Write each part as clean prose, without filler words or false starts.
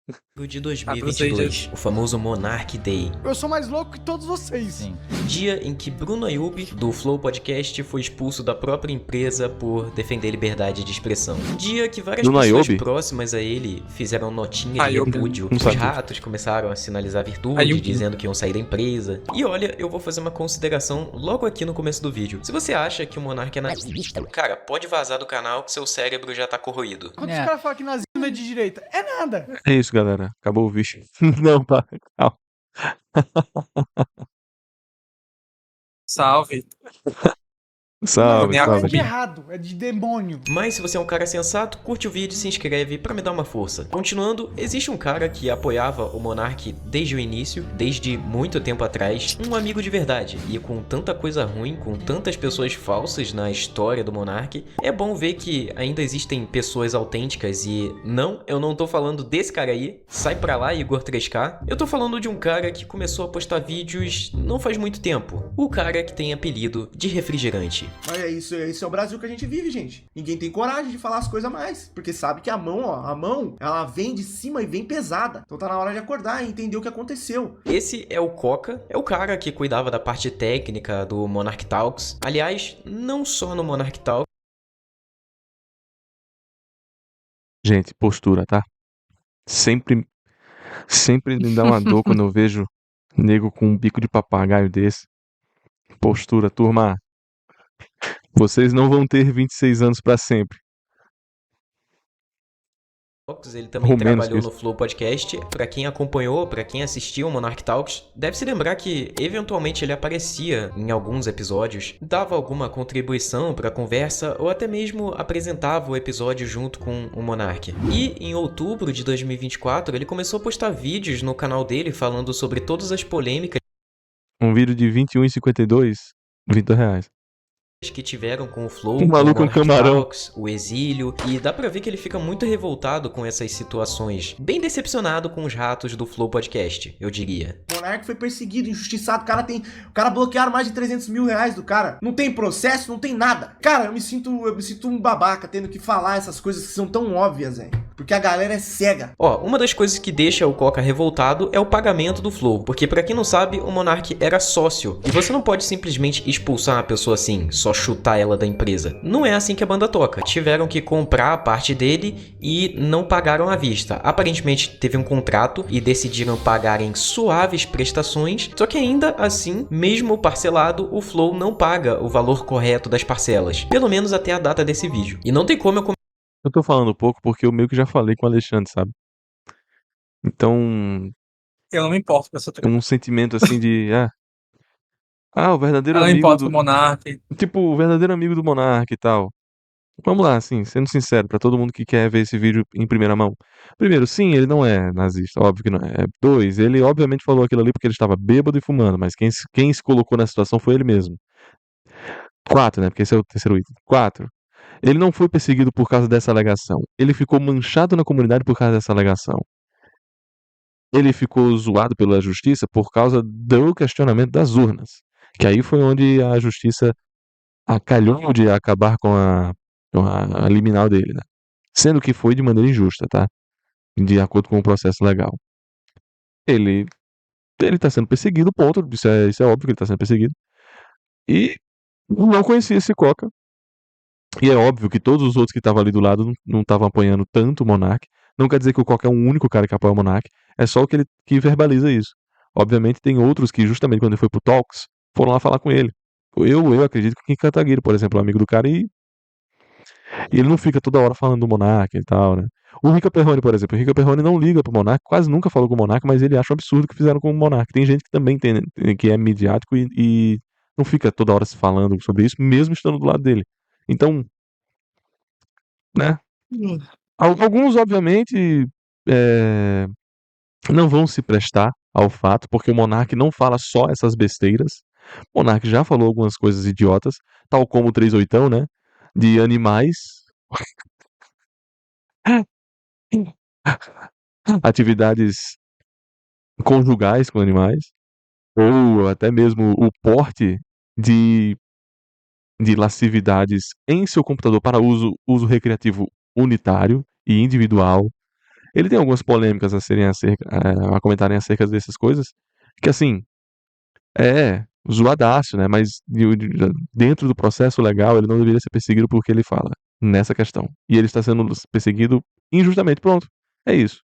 De Ah, pra vocês 2022, o famoso Monarch Day. Eu sou mais louco que todos vocês. Sim. Dia em que Bruno Ayub, do Flow Podcast, foi expulso da própria empresa por defender liberdade de expressão. Dia que várias Bruno pessoas Ayub? próximas a ele fizeram notinha de Ayub. repúdio. Não Os sabia. ratos começaram a sinalizar virtude, Ayub. dizendo que iam sair da empresa. E olha, eu vou fazer uma consideração logo aqui no começo do vídeo. Se você acha que o Monark é nazista, cara, pode vazar do canal que seu cérebro já tá corroído. Quando É. os caras falam que nazismo é de direita, é nada. É isso, galera. Acabou o vídeo. Não, tá. Calma. Salve. Salve, Não, É salve. de errado, é de demônio. Mas se você é um cara sensato, curte o vídeo e se inscreve pra me dar uma força. Continuando, existe um cara que apoiava o Monark desde o início, desde muito tempo atrás, um amigo de verdade. E com tanta coisa ruim, com tantas pessoas falsas na história do Monark, é bom ver que ainda existem pessoas autênticas e não, eu não tô falando desse cara aí, sai pra lá Igor 3K. Eu tô falando de um cara que começou a postar vídeos não faz muito tempo. O cara que tem apelido de refrigerante. Mas é isso, esse é o Brasil que a gente vive, gente. Ninguém tem coragem de falar as coisas mais, porque sabe que a mão, ela vem de cima e vem pesada. Então tá na hora de acordar e entender o que aconteceu. Esse é o Coca, é o cara que cuidava da parte técnica do Monarch Talks. Aliás, não só no Monarch Talks, Gente, postura, tá? Sempre me dá uma dor quando eu vejo nego com um bico de papagaio desse. Postura, turma. Vocês não vão ter 26 anos pra sempre. ele também Ou menos trabalhou que no Flow Podcast. Pra quem acompanhou, pra quem assistiu o Monarch Talks, deve se lembrar que eventualmente ele aparecia em alguns episódios, dava alguma contribuição pra conversa ou até mesmo apresentava o episódio junto com o Monark. E em outubro de 2024, ele começou a postar vídeos no canal dele falando sobre todas as polêmicas Um vídeo de 21,52, R$20. que tiveram com o Flow, O com o maluco é um Monarch camarão. Talks, o exílio, e dá pra ver que ele fica muito revoltado com essas situações, bem decepcionado com os ratos do Flow Podcast, eu diria. O Monark foi perseguido, injustiçado. O cara bloquearam mais de 300 mil reais do cara. Não tem processo, não tem nada. Cara, eu me sinto um babaca tendo que falar essas coisas que são tão óbvias, velho. Porque a galera é cega. Ó, uma das coisas que deixa o Coca revoltado é o pagamento do Flow, porque pra quem não sabe, o Monark era sócio, e você não pode simplesmente expulsar uma pessoa assim, só chutar ela da empresa. Não é assim que a banda toca. Tiveram que comprar a parte dele e não pagaram à vista. Aparentemente teve um contrato e decidiram pagar em suaves prestações, só que ainda assim, mesmo parcelado, o Flow não paga o valor correto das parcelas, pelo menos até a data desse vídeo. E não tem como eu Eu tô falando pouco porque eu meio que já falei com o Alexandre, sabe? Então, Eu não me importo com essa é treta. um sentimento assim de. O verdadeiro Eu não me amigo importo com do. o Monark. Tipo, o verdadeiro amigo do Monark e tal. Vamos lá, assim, sendo sincero, pra todo mundo que quer ver esse vídeo em primeira mão. Primeiro, sim, ele não é nazista, óbvio que não é. Dois, ele obviamente falou aquilo ali porque ele estava bêbado e fumando, mas quem se colocou nessa situação foi ele mesmo. Quatro, né? Porque esse é o terceiro item. Quatro, ele não foi perseguido por causa dessa alegação. Ele ficou manchado na comunidade por causa dessa alegação. Ele ficou zoado pela justiça por causa do questionamento das urnas. Que aí foi onde a justiça acalhou de acabar com a liminal dele, né? Sendo que foi de maneira injusta, tá? De acordo com o processo legal. Ele tá sendo perseguido, ponto. Isso é óbvio que ele tá sendo perseguido. E não conhecia esse Coca. E é óbvio que todos os outros que estavam ali do lado não estavam apoiando tanto o Monark. Não quer dizer que o Coca é o único cara que apoia o Monark. É só o que ele que verbaliza isso. Obviamente tem outros que, justamente quando ele foi pro Talks, foram lá falar com ele. Eu acredito que o Kim Kataguiri, por exemplo, é amigo do cara e ele não fica toda hora falando do Monark e tal, né? O Rica Perrone, por exemplo. O Rica Perrone não liga pro Monark, quase nunca falou com o Monark, mas ele acha um absurdo o que fizeram com o Monark. Tem gente que também que é midiático e não fica toda hora se falando sobre isso, mesmo estando do lado dele. Então, né? Alguns, obviamente, não vão se prestar ao fato, porque o Monark não fala só essas besteiras. O Monark já falou algumas coisas idiotas, tal como o 38, né? De animais. Atividades conjugais com animais, ou até mesmo o porte de, de lascividades em seu computador para uso recreativo unitário e individual. Ele tem algumas polêmicas a comentarem acerca dessas coisas, que assim, zoadaço, né? Mas dentro do processo legal, ele não deveria ser perseguido por que ele fala nessa questão. E ele está sendo perseguido injustamente, pronto. É isso.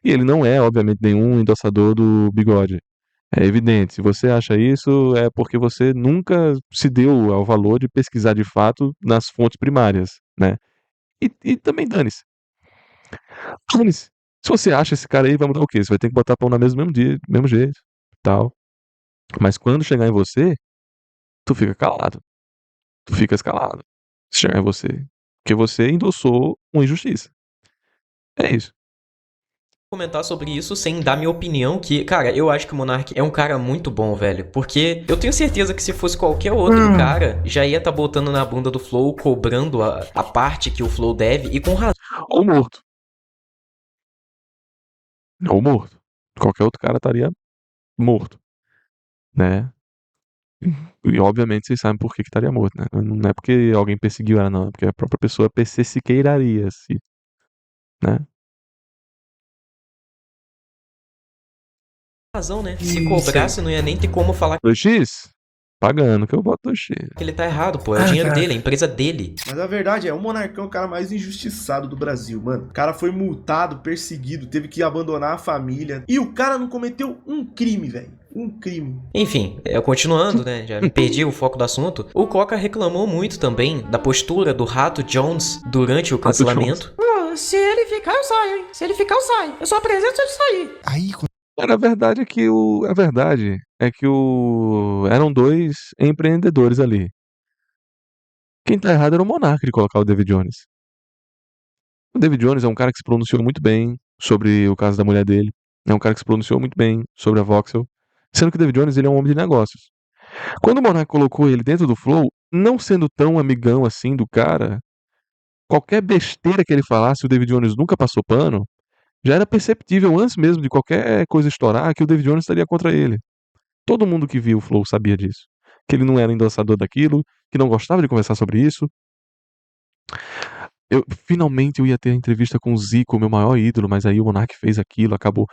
E ele não é, obviamente, nenhum endossador do bigode. É evidente. Se você acha isso, é porque você nunca se deu ao valor de pesquisar de fato nas fontes primárias, né? E também dane-se. Dane-se. Se você acha esse cara aí, vai mudar o quê? Você vai ter que botar pão na mesa do mesmo dia, do mesmo jeito, tal. Mas quando chegar em você, tu fica calado. Tu fica escalado. Se chegar em você. Porque você endossou uma injustiça. É isso. Comentar sobre isso sem dar minha opinião, que, cara, eu acho que o Monark é um cara muito bom, velho. Porque eu tenho certeza que se fosse qualquer outro cara, já ia tá botando na bunda do Flow, cobrando a parte que o Flow deve, e com razão. Ou morto. Ou morto. Qualquer outro cara estaria morto. Né? E obviamente vocês sabem por que estaria morto, né? Não é porque alguém perseguiu ela, não. É porque a própria pessoa se queiraria, né? Razão, né? Se cobrasse, não ia nem ter como falar 2x? Pagando que eu boto 2x. que ele tá errado, pô. É o dinheiro dele, é a empresa dele. Mas a verdade é, o Monarcão é o cara mais injustiçado do Brasil, mano. O cara foi multado, perseguido, teve que abandonar a família. E o cara não cometeu um crime, velho. Um crime. Enfim, continuando, né? Já me perdi o foco do assunto. O Coca reclamou muito também da postura do Rato Jones durante o cancelamento. Se ele ficar, eu saio, hein? Se ele ficar, eu saio. Eu só apresento se ele sair. Aí, A verdade é que eram dois empreendedores ali. Quem tá errado era o Monark de colocar o David Jones. O David Jones é um cara que se pronunciou muito bem sobre o caso da mulher dele. É um cara que se pronunciou muito bem sobre a Voxel. Sendo que o David Jones ele é um homem de negócios. Quando o Monark colocou ele dentro do Flow, não sendo tão amigão assim do cara, qualquer besteira que ele falasse, o David Jones nunca passou pano, já era perceptível antes mesmo de qualquer coisa estourar que o David Jones estaria contra ele. Todo mundo que viu o Flow sabia disso. Que ele não era endossador daquilo, que não gostava de conversar sobre isso. Finalmente eu ia ter a entrevista com o Zico, meu maior ídolo, mas aí o Monark fez aquilo, acabou.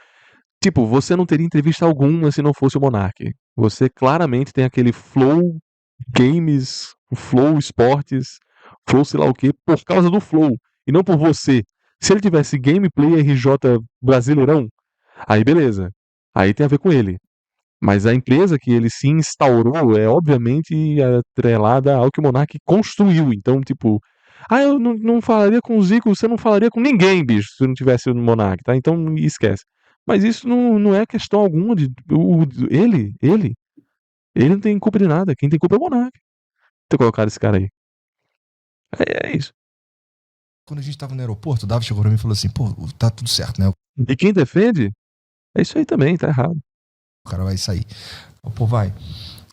Tipo, você não teria entrevista alguma se não fosse o Monark. Você claramente tem aquele Flow Games, Flow Esportes, Flow sei lá o que, por causa do Flow, e não por você. Se ele tivesse Gameplay RJ Brasileirão, aí beleza. Aí tem a ver com ele. Mas a empresa que ele se instaurou é obviamente atrelada ao que o Monark construiu. Então, tipo, eu não falaria com o Zico, você não falaria com ninguém, bicho, se não tivesse o Monark, tá? Então esquece. Mas isso não é questão alguma de. Ele não tem culpa de nada. Quem tem culpa é o Monark. Ter colocado esse cara aí. É isso. quando a gente tava no aeroporto, o Davi chegou pra mim e falou assim, pô, tá tudo certo, né? E quem defende, é isso aí também, tá errado. O cara vai sair. Pô, vai.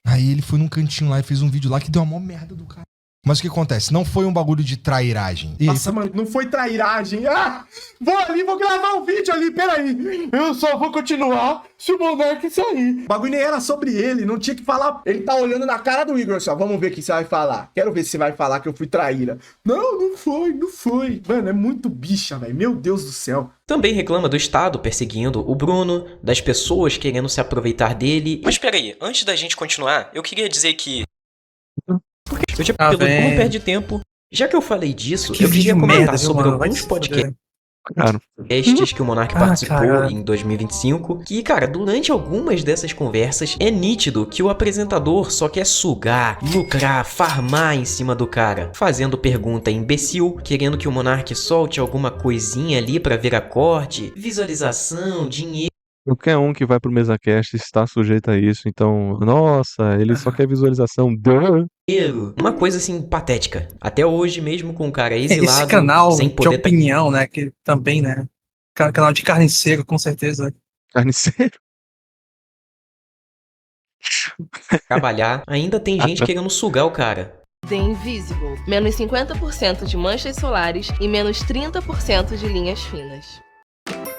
Aí ele foi num cantinho lá e fez um vídeo lá que deu uma mó merda do cara. Mas o que acontece? Não foi um bagulho de trairagem. Nossa, mano, não foi trairagem. Ah, vou ali, vou gravar um vídeo ali, peraí. Eu só vou continuar se o Monark sair. O bagulho nem era sobre ele, não tinha que falar. Ele tá olhando na cara do Igor, só. Vamos ver o que você vai falar. Quero ver se você vai falar que eu fui traíra. Não foi. Mano, é muito bicha, velho. Meu Deus do céu. Também reclama do Estado perseguindo o Bruno, das pessoas querendo se aproveitar dele. Mas peraí, antes da gente continuar, eu queria dizer que... Eu tinha perguntado como perde tempo. Já que eu falei disso, eu queria comentar sobre alguns podcasts que o Monark participou em 2025. Que, cara, durante algumas dessas conversas, é nítido que o apresentador só quer sugar, lucrar, farmar em cima do cara. Fazendo pergunta imbecil, querendo que o Monark solte alguma coisinha ali pra virar corte, visualização, dinheiro. Qualquer um que vai pro MesaCast está sujeito a isso, então, nossa, ele só quer visualização. Uma coisa assim, patética. Até hoje, mesmo com o cara exilado, esse canal sem poder de opinião, né, que também, né, canal de carniceiro, com certeza. Carniceiro? Trabalhar, ainda tem gente querendo sugar o cara. The Invisible, menos 50% de manchas solares e menos 30% de linhas finas.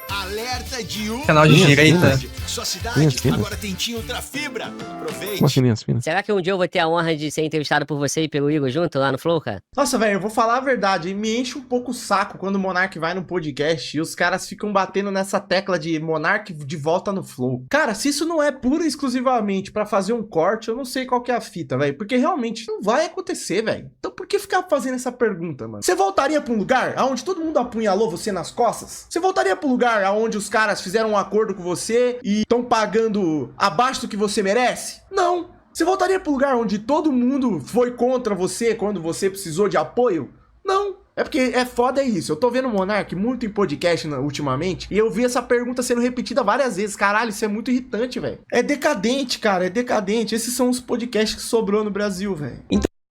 Alerta de Canal de direita. sua cidade, Linhas finas? agora tem TIM Ultra Fibra. Aproveite. Como assim, linhas finas? Será que um dia eu vou ter a honra de ser entrevistado por você e pelo Igor junto lá no Flow, cara? Nossa, velho, eu vou falar a verdade, me enche um pouco o saco quando o Monark vai no podcast e os caras ficam batendo nessa tecla de Monark de volta no Flow. Cara, se isso não é pura e exclusivamente pra fazer um corte, eu não sei qual que é a fita, velho, porque realmente não vai acontecer, velho. Então por que ficar fazendo essa pergunta, mano? Você voltaria pra um lugar onde todo mundo apunhalou você nas costas? Você voltaria pra um lugar onde os caras fizeram um acordo com você e estão pagando abaixo do que você merece? Não. Você voltaria pro lugar onde todo mundo foi contra você quando você precisou de apoio? Não. É porque é foda isso. Eu tô vendo o Monark muito em podcast ultimamente e eu vi essa pergunta sendo repetida várias vezes. Caralho, isso é muito irritante, velho. É decadente, cara. É decadente. Esses são os podcasts que sobrou no Brasil, velho.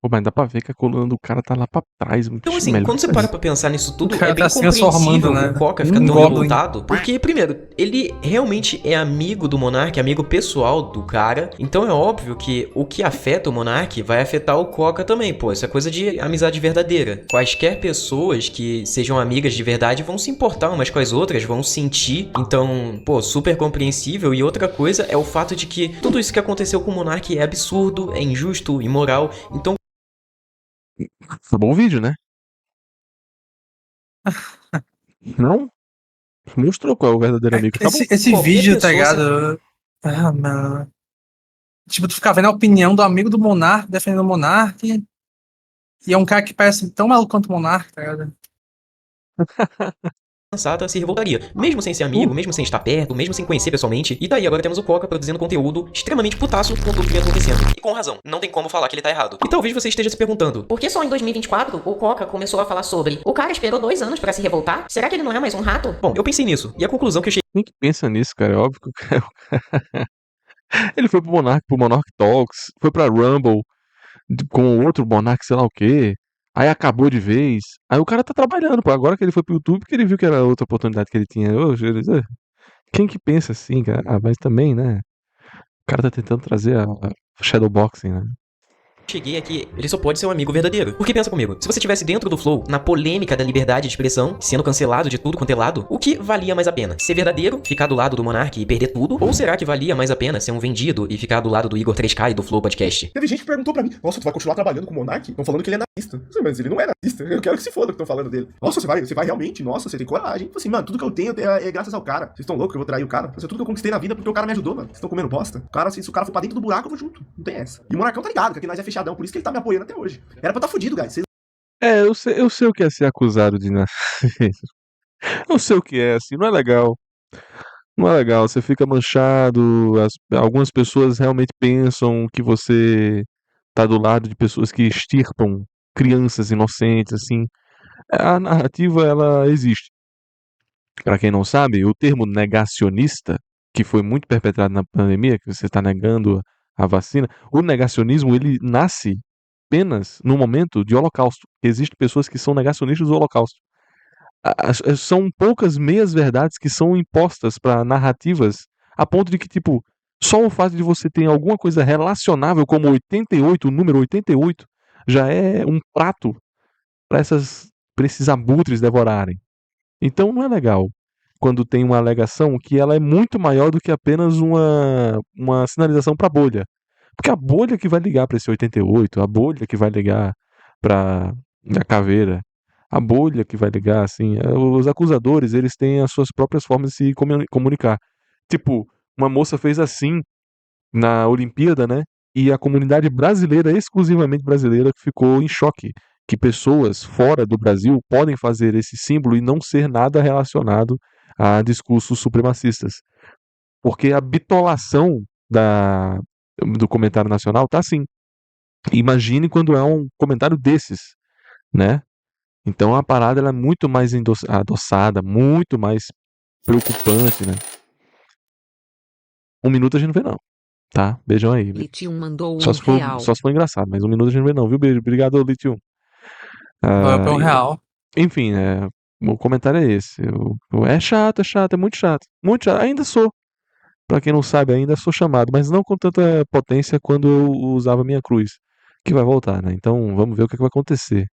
Pô, mas dá pra ver que a coluna do cara tá lá pra trás. Muito Então, assim, melhor quando você que para isso. pra pensar nisso tudo, O cara é bem tá se transformando, compreensível né? o Coca ficar Um tão Goblin. revoltado. Porque, primeiro, ele realmente é amigo do Monark, amigo pessoal do cara. Então é óbvio que o que afeta o Monark vai afetar o Coca também, pô. Isso é coisa de amizade verdadeira. Quaisquer pessoas que sejam amigas de verdade vão se importar umas com as outras, vão sentir. Então, pô, super compreensível. E outra coisa é o fato de que tudo isso que aconteceu com o Monark é absurdo, é injusto, imoral. Então, Foi bom vídeo, né? Não? Mostrou qual é o verdadeiro amigo. Acabou. Esse Qualquer vídeo, tá pessoa ligado? Ah, mano. Tipo, tu ficar vendo a opinião do amigo do Monark, defendendo o Monark. E é um cara que parece tão maluco quanto o Monark, tá ligado? sensata se revoltaria. Mesmo sem ser amigo, mesmo sem estar perto, mesmo sem conhecer pessoalmente. E daí agora temos o Coca produzindo conteúdo extremamente putaço com tudo que vem acontecendo. E com razão, não tem como falar que ele tá errado. E talvez você esteja se perguntando: Por que só em 2024 o Coca começou a falar sobre o cara esperou 2 anos pra se revoltar? Será que ele não é mais um rato? bom, eu pensei nisso. E a conclusão que eu Quem que pensa nisso, cara? É óbvio que o cara... Ele foi pro Monarch Talks, foi pra Rumble com outro Monarch, sei lá o quê. Aí acabou de vez. Aí o cara tá trabalhando, pô. Agora que ele foi pro YouTube, que ele viu que era outra oportunidade que ele tinha. Quem que pensa assim, cara? Ah, mas também, né? O cara tá tentando trazer a Shadowboxing, né? cheguei aqui, ele só pode ser um amigo verdadeiro. Porque pensa comigo, se você estivesse dentro do Flow, na polêmica da liberdade de expressão, sendo cancelado de tudo quanto é lado, o que valia mais a pena? Ser verdadeiro, ficar do lado do Monark e perder tudo? Ou será que valia mais a pena ser um vendido e ficar do lado do Igor 3K e do Flow Podcast? Teve gente que perguntou pra mim: nossa, tu vai continuar trabalhando com o Monark? Estão falando que ele é nazista. Eu disse, mas ele não é nazista. Eu quero que se foda que estão falando dele. Nossa, você vai realmente? Nossa, você tem coragem. Eu falei assim, mano, tudo que eu tenho é graças ao cara. Vocês estão loucos que eu vou trair o cara? Isso é tudo que eu conquistei na vida porque o cara me ajudou, mano. Vocês estão comendo bosta? O cara, se o cara for pra dentro do buraco, eu vou junto. Não tem essa. E o Monarcão tá ligado, que aqui nós é fechadão, por isso que ele tá me apoiando até hoje. Era pra tá fudido, guys. Vocês... É, eu sei o que é ser acusado de nazismo. Eu sei o que é, assim, não é legal. Não é legal, você fica manchado, algumas pessoas realmente pensam que você tá do lado de pessoas que extirpam crianças inocentes, assim. A narrativa, ela existe. Para quem não sabe, o termo negacionista, que foi muito perpetrado na pandemia, que você está negando a vacina, o negacionismo, ele nasce apenas no momento de holocausto. Existem pessoas que são negacionistas do holocausto. São poucas meias-verdades que são impostas para narrativas a ponto de que, tipo, só o fato de você ter alguma coisa relacionável como 88, o número 88, já é um prato para esses abutres devorarem. Então não é legal quando tem uma alegação que ela é muito maior do que apenas uma sinalização para a bolha. Porque a bolha que vai ligar para esse 88, a bolha que vai ligar para a caveira, a bolha que vai ligar, assim, os acusadores, eles têm as suas próprias formas de se comunicar. Tipo, uma moça fez assim na Olimpíada, né? E a comunidade brasileira, exclusivamente brasileira, ficou em choque. Que pessoas fora do Brasil podem fazer esse símbolo e não ser nada relacionado a discursos supremacistas. Porque a bitolação do comentário nacional tá assim. Imagine quando é um comentário desses, né? Então a parada ela é muito mais adoçada, muito mais preocupante, né? 1 minuto a gente não vê não, tá? Beijão aí. Litium mandou Só se for engraçado, mas 1 minuto a gente não vê não, viu? Beijo. Obrigado, Litium. Foi um real. Enfim, o comentário é esse. É chato, é muito chato. Muito chato. Ainda sou. Pra quem não sabe, ainda sou chamado, mas não com tanta potência quando eu usava minha cruz, que vai voltar, né? Então vamos ver o que vai acontecer.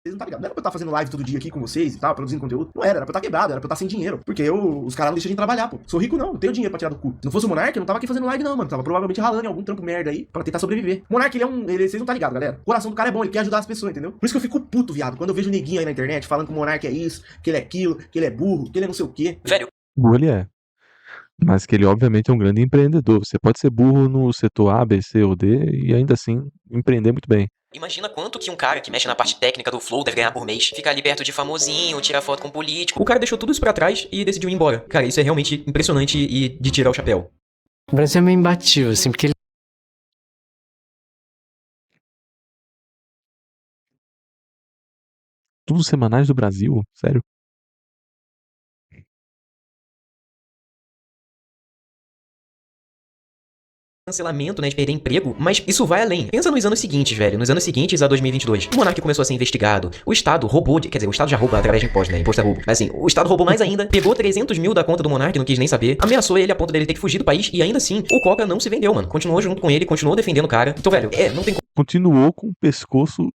Vocês não tá ligado. Não era pra eu estar fazendo live todo dia aqui com vocês e tal, produzindo conteúdo. Não era pra eu estar quebrado, era pra eu estar sem dinheiro. Porque os caras não deixam de trabalhar, pô. Sou rico não tenho dinheiro pra tirar do cu. Se não fosse o Monark, eu não tava aqui fazendo live não, mano. Tava provavelmente ralando em algum trampo merda aí pra tentar sobreviver. Monark, vocês não tá ligado, galera. O coração do cara é bom, ele quer ajudar as pessoas, entendeu? Por isso que eu fico puto, viado, quando eu vejo neguinho aí na internet falando que o Monark é isso, que ele é aquilo, que ele é burro, que ele é não sei o quê. Velho, Burro ele é. Mas que ele, obviamente, é um grande empreendedor. Você pode ser burro no setor A, B, C ou D e ainda assim empreender muito bem. imagina quanto que um cara que mexe na parte técnica do Flow deve ganhar por mês. Ficar ali perto de famosinho, tirar foto com político. O cara deixou tudo isso pra trás e decidiu ir embora. Cara, isso é realmente impressionante e de tirar o chapéu. O Brasil é meio imbatível, assim, porque ele Tudo semanais do Brasil? Sério? Cancelamento, né, de perder emprego, mas isso vai além. Pensa nos anos seguintes, velho, nos anos seguintes a 2022. O Monark começou a ser investigado, o Estado roubou, quer dizer, o Estado já rouba através de imposto, né, imposto é roubo. Mas assim, o Estado roubou mais ainda, pegou 300 mil da conta do Monark, não quis nem saber, ameaçou ele a ponto dele ter que fugir do país e ainda assim, o Coca não se vendeu, mano. Continuou junto com ele, continuou defendendo o cara. Então, velho, não tem Continuou com o pescoço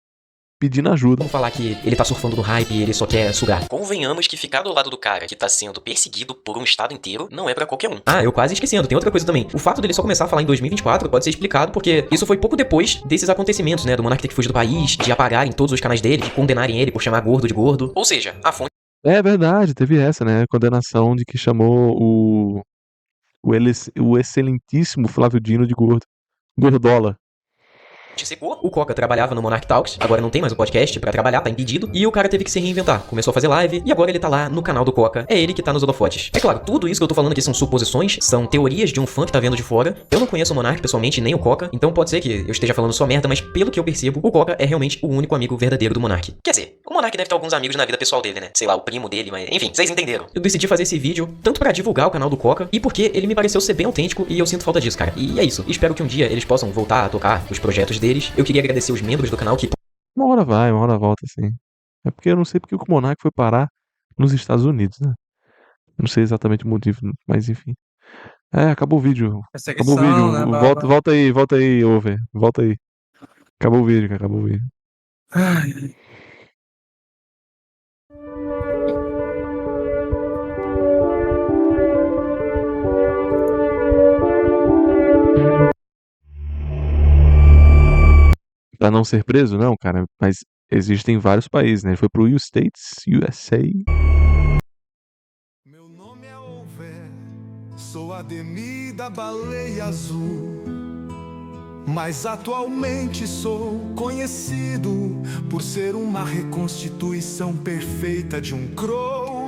pedindo ajuda. como falar que ele tá surfando no hype e ele só quer sugar. Convenhamos que ficar do lado do cara que tá sendo perseguido por um estado inteiro não é pra qualquer um. Ah, eu quase esquecendo, tem outra coisa também. O fato dele só começar a falar em 2024 pode ser explicado porque isso foi pouco depois desses acontecimentos, né? Do Monark ter que fugir do país, de apagarem todos os canais dele, de condenarem ele por chamar gordo de gordo. Ou seja, a fonte É verdade, teve essa, né? Condenação de que chamou o excelentíssimo Flávio Dino de gordo. Gordola. secou. O Coca trabalhava no Monark Talks, agora não tem mais o podcast pra trabalhar, tá impedido. E o cara teve que se reinventar. Começou a fazer live e agora ele tá lá no canal do Coca. É ele que tá nos holofotes. É claro, tudo isso que eu tô falando aqui são suposições, são teorias de um fã que tá vendo de fora. Eu não conheço o Monark pessoalmente, nem o Coca, então pode ser que eu esteja falando só merda, mas pelo que eu percebo, o Coca é realmente o único amigo verdadeiro do Monark. Quer dizer, o Monark deve ter alguns amigos na vida pessoal dele, né? Sei lá, o primo dele, mas enfim, vocês entenderam. Eu decidi fazer esse vídeo tanto pra divulgar o canal do Coca e porque ele me pareceu ser bem autêntico e eu sinto falta disso, cara. E é isso. Espero que um dia eles possam voltar a tocar os projetos deles. Eu queria agradecer os membros do canal que Uma hora vai, uma hora volta, sim. É porque eu não sei porque o Monark foi parar nos Estados Unidos, né? Eu não sei exatamente o motivo, mas enfim. Acabou o vídeo. Acabou o vídeo. Né, Volta aí, Over. Volta aí. Acabou o vídeo, cara. Acabou o vídeo. Ai, Pra não ser preso, não, cara. Mas existem vários países, né? Ele foi pro USA. Meu nome é Over, sou Ademir da Baleia Azul. Mas atualmente sou conhecido por ser uma reconstituição perfeita de um Cro-Magnum.